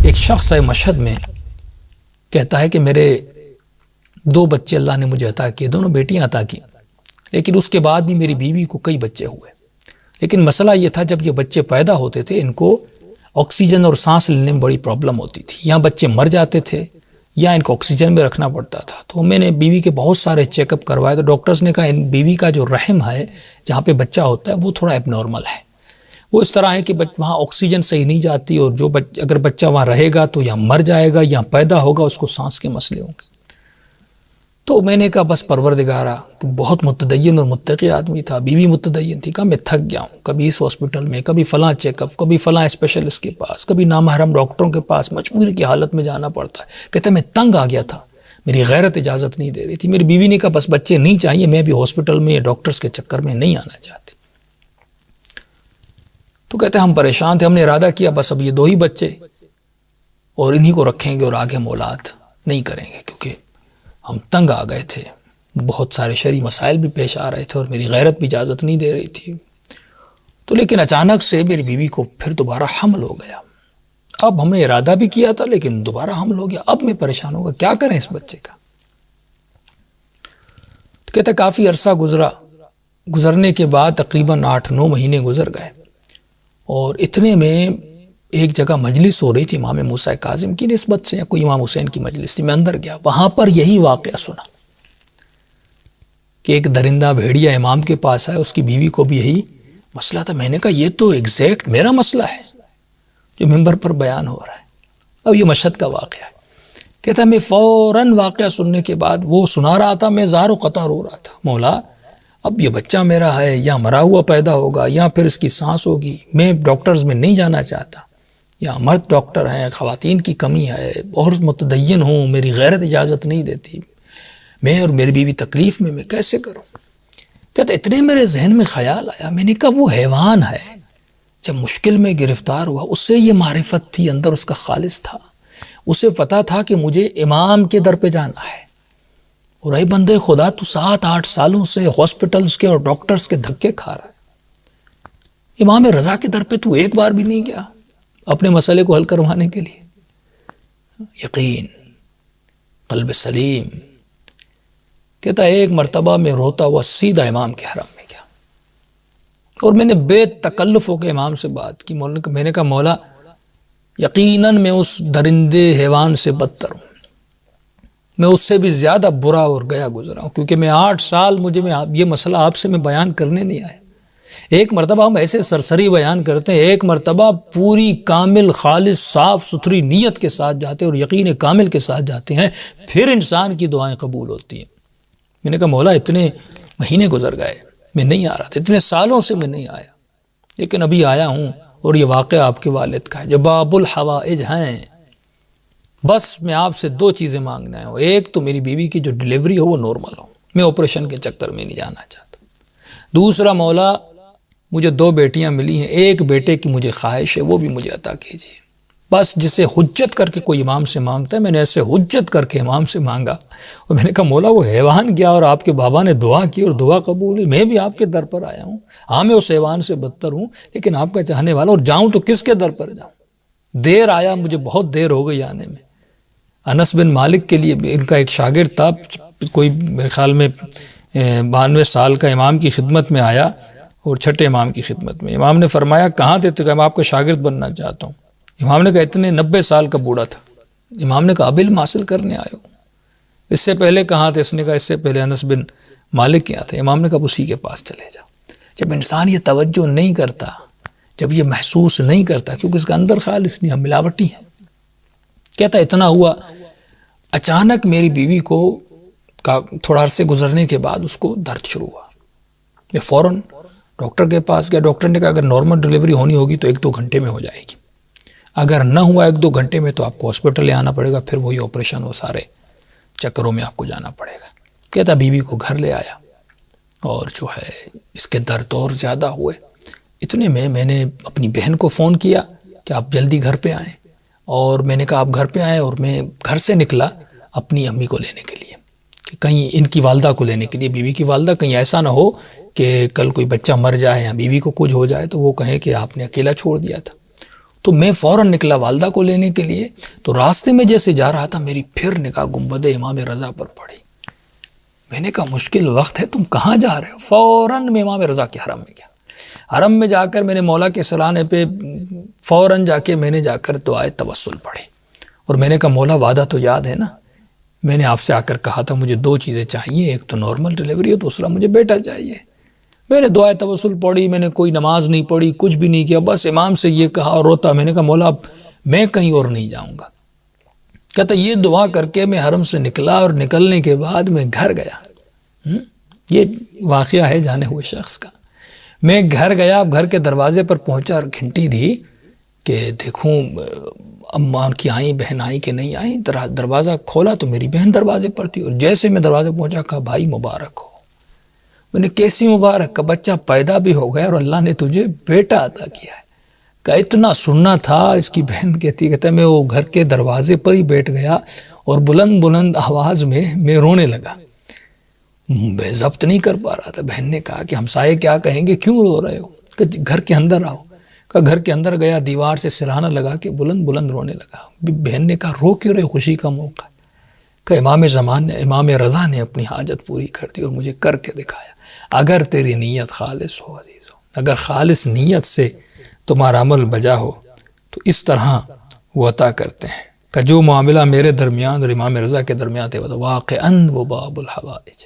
ایک شخص ہے مشہد میں، کہتا ہے کہ میرے 2 بچے اللہ نے مجھے عطا کیے، دونوں بیٹیاں عطا کی، لیکن اس کے بعد بھی میری بیوی کو کئی بچے ہوئے، لیکن مسئلہ یہ تھا جب یہ بچے پیدا ہوتے تھے ان کو آکسیجن اور سانس لینے میں بڑی پرابلم ہوتی تھی، یا بچے مر جاتے تھے یا ان کو آکسیجن میں رکھنا پڑتا تھا۔ تو میں نے بیوی کے بہت سارے چیک اپ کروائے، تو ڈاکٹرز نے کہا ان بیوی کا جو رحم ہے جہاں پہ بچہ ہوتا ہے وہ تھوڑا ایب نارمل ہے، وہ اس طرح ہے کہ وہاں آکسیجن صحیح نہیں جاتی، اور اگر بچہ وہاں رہے گا تو یا مر جائے گا یا پیدا ہوگا اس کو سانس کے مسئلے ہوں گے۔ تو میں نے کہا بس پروردگارا، بہت متدین اور متقی آدمی تھا، بیوی متدین تھی، کہا میں تھک گیا ہوں، کبھی اس ہاسپٹل میں، کبھی فلاں چیک اپ، کبھی فلاں اسپیشلسٹ کے پاس، کبھی نامحرم ڈاکٹروں کے پاس، مجبوری کی حالت میں جانا پڑتا ہے۔ کہتے میں تنگ آ گیا تھا، میری غیرت اجازت نہیں دے رہی تھی۔ میری بیوی نے کہا بس بچے نہیں چاہیے، میں بھی ہاسپٹل میں یا ڈاکٹرز کے چکر میں نہیں آنا چاہتی۔ تو کہتے ہم پریشان تھے، ہم نے ارادہ کیا بس اب یہ 2 ہی بچے اور انہی کو رکھیں گے اور آگے مولاد نہیں کریں گے، کیونکہ ہم تنگ آ گئے تھے، بہت سارے شرعی مسائل بھی پیش آ رہے تھے اور میری غیرت بھی اجازت نہیں دے رہی تھی۔ تو لیکن اچانک سے میری بیوی کو پھر دوبارہ حمل ہو گیا۔ اب ہم نے ارادہ بھی کیا تھا لیکن دوبارہ حمل ہو گیا، اب میں پریشان ہوگا، کیا کریں اس بچے کا۔ تو کہتا کافی عرصہ گزرنے کے بعد تقریباً 8-9 مہینے گزر گئے، اور اتنے میں ایک جگہ مجلس ہو رہی تھی امام موسیٰ کاظم کی نسبت سے، یا کوئی امام حسین کی مجلس تھی، میں اندر گیا، وہاں پر یہی واقعہ سنا کہ ایک درندہ بھیڑیا امام کے پاس آیا، اس کی بیوی کو بھی یہی مسئلہ تھا۔ میں نے کہا یہ تو ایگزیکٹ میرا مسئلہ ہے جو منبر پر بیان ہو رہا ہے۔ اب یہ مشہد کا واقعہ ہے۔ کہتا میں فوراً واقعہ سننے کے بعد وہ سنا رہا تھا، میں زار و قطع رو رہا تھا، مولا اب یہ بچہ میرا ہے یا مرا ہوا پیدا ہوگا یا پھر اس کی سانس ہوگی، میں ڈاکٹرز میں نہیں جانا چاہتا، یا مرد ڈاکٹر ہیں، خواتین کی کمی ہے، بہت متدین ہوں، میری غیرت اجازت نہیں دیتی، میں اور میری بیوی تکلیف میں کیسے کروں۔ کہتا اتنے میرے ذہن میں خیال آیا، میں نے کہا وہ حیوان ہے جب مشکل میں گرفتار ہوا، اس سے یہ معرفت تھی، اندر اس کا خالص تھا، اسے پتا تھا کہ مجھے امام کے در پہ جانا ہے، اور اے بندے خدا تو 7-8 سالوں سے ہاسپٹلز کے اور ڈاکٹرز کے دھکے کھا رہا ہے، امام رضا کے در پہ تو ایک بار بھی نہیں گیا اپنے مسئلے کو حل کروانے کے لیے۔ یقین، قلب سلیم۔ کہتا ایک مرتبہ میں روتا ہوا سیدھا امام کے حرم میں گیا، اور میں نے بے تکلف ہو کے امام سے بات کی۔ میں نے کہا مولا یقیناً میں اس درندے حیوان سے بدتر ہوں، میں اس سے بھی زیادہ برا اور گیا گزرا ہوں، کیونکہ میں 8 سال یہ مسئلہ آپ سے میں بیان کرنے نہیں آیا۔ ایک مرتبہ ہم ایسے سرسری بیان کرتے ہیں، ایک مرتبہ پوری کامل خالص صاف ستھری نیت کے ساتھ جاتے ہیں اور یقین کامل کے ساتھ جاتے ہیں، پھر انسان کی دعائیں قبول ہوتی ہیں۔ میں نے کہا مولا اتنے مہینے گزر گئے، میں نہیں آ رہا تھا، اتنے سالوں سے میں نہیں آیا، لیکن ابھی آیا ہوں، اور یہ واقعہ آپ کے والد کا ہے جو باب الحوائج ہیں۔ بس میں آپ سے 2 چیزیں مانگنا ہے، ایک تو میری بیوی کی جو ڈیلیوری ہو وہ نارمل ہو، میں آپریشن کے چکر میں نہیں جانا چاہتا۔ دوسرا مولا مجھے 2 بیٹیاں ملی ہیں، ایک بیٹے کی مجھے خواہش ہے، وہ بھی مجھے عطا کیجیے۔ بس جسے حجت کر کے کوئی امام سے مانگتا ہے، میں نے ایسے حجت کر کے امام سے مانگا، اور میں نے کہا مولا وہ حیوان گیا اور آپ کے بابا نے دعا کی اور دعا قبول ہوئی، میں بھی آپ کے در پر آیا ہوں، ہاں میں اس حیوان سے بدتر ہوں لیکن آپ کا چاہنے والا، اور جاؤں تو کس کے در پر جاؤں۔ دیر آیا، مجھے بہت دیر ہو گئی آنے میں۔ انس بن مالک کے لیے ان کا ایک شاگرد تھا، کوئی میرے خیال میں 92 سال کا، امام کی خدمت میں آیا، اور چھٹے امام کی خدمت میں۔ امام نے فرمایا کہاں تھے؟ تو کہا میں آپ کا شاگرد بننا چاہتا ہوں۔ امام نے کہا اتنے 90 سال کا بوڑھا تھا۔ امام نے کہا اب علم حاصل کرنے آئے ہو؟ اس سے پہلے کہاں تھے؟ اس نے کہا اس سے پہلے انس بن مالک کے یہاں تھے۔ امام نے کہا اسی کے پاس چلے جاؤ۔ جب انسان یہ توجہ نہیں کرتا، جب یہ محسوس نہیں کرتا، کیونکہ اس کا اندر خالص نہیں، ہم ملاوٹی ہیں۔ کہتا اتنا ہوا، اچانک میری بیوی کو تھوڑا عرصے گزرنے کے بعد اس کو درد شروع ہوا۔ میں فوراً ڈاکٹر کے پاس گیا، ڈاکٹر نے کہا اگر نارمل ڈیلیوری ہونی ہوگی تو 1-2 گھنٹے میں ہو جائے گی، اگر نہ ہوا 1-2 گھنٹے میں تو آپ کو ہاسپٹل لے آنا پڑے گا، پھر وہی آپریشن، وہ سارے چکروں میں آپ کو جانا پڑے گا۔ کہتا بیوی کو گھر لے آیا، اور جو ہے اس کے درد اور زیادہ ہوئے۔ اتنے میں نے اپنی بہن کو فون کیا کہ آپ جلدی گھر پہ آئیں، اور میں نے کہا آپ گھر پہ آئیں، اور میں گھر سے نکلا اپنی امی کو لینے کے لیے، کہ کہیں ان کی والدہ کو لینے کے لیے، بیوی کی والدہ، کہیں ایسا نہ ہو کہ کل کوئی بچہ مر جائے یا بیوی کو کچھ ہو جائے تو وہ کہیں کہ آپ نے اکیلا چھوڑ دیا تھا۔ تو میں فوراً نکلا والدہ کو لینے کے لیے. تو راستے میں جیسے جا رہا تھا میری پھر نگاہ گنبد امام رضا پر پڑی. میں نے کہا مشکل وقت ہے، تم کہاں جا رہے ہو؟ فوراً میں امام رضا کے حرم میں گیا. حرم میں جا کر میں نے مولا کے سرانے پہ فوراً جا کے میں نے جا کر دعائے توسل پڑھی. اور میں نے کہا مولا وعدہ تو یاد ہے نا، میں نے آپ سے آ کر کہا تھا مجھے 2 چیزیں چاہیے، ایک تو نارمل ڈلیوری اور دوسرا مجھے بیٹا چاہیے. میں نے دعائے توسل پڑھی، میں نے کوئی نماز نہیں پڑھی، کچھ بھی نہیں کیا، بس امام سے یہ کہا اور روتا. میں نے کہا مولا اب میں کہیں اور نہیں جاؤں گا. کہتا یہ دعا کر کے میں حرم سے نکلا، اور نکلنے کے بعد میں گھر گیا. یہ واقعہ ہے جانے ہوئے شخص کا. میں گھر گیا، اب گھر کے دروازے پر پہنچا اور گھنٹی دی کہ دیکھوں اماں کی آئیں، بہن آئیں کہ نہیں آئیں. دروازہ کھولا تو میری بہن دروازے پر تھی، اور جیسے میں دروازے پہنچا کہا بھائی مبارک ہو. میں نے کیسی مبارک؟ کا بچہ پیدا بھی ہو گیا اور اللہ نے تجھے بیٹا عطا کیا ہے. کہ اتنا سننا تھا. اس کی بہن کہتا میں وہ گھر کے دروازے پر ہی بیٹھ گیا اور بلند بلند آواز میں رونے لگا. میں ضبط نہیں کر پا رہا تھا. بہن نے کہا کہ ہمسائے کیا کہیں گے، کیوں رو رہے ہو؟ کہ گھر کے اندر آؤ. کہ گھر کے اندر گیا، دیوار سے سرہانہ لگا کے بلند بلند رونے لگا. بہن نے کہا رو کیوں رہے، خوشی کا موقع. کہ امام رضا نے اپنی حاجت پوری کر دی اور مجھے کر کے دکھایا. اگر تیری نیت خالص ہو عزیزو، اگر خالص نیت سے تمہارا عمل بجا ہو تو اس طرح وہ عطا کرتے ہیں. کہ جو معاملہ میرے درمیان اور امام رضا کے درمیان تھے وہ واقعاً وہ باب الحوائج.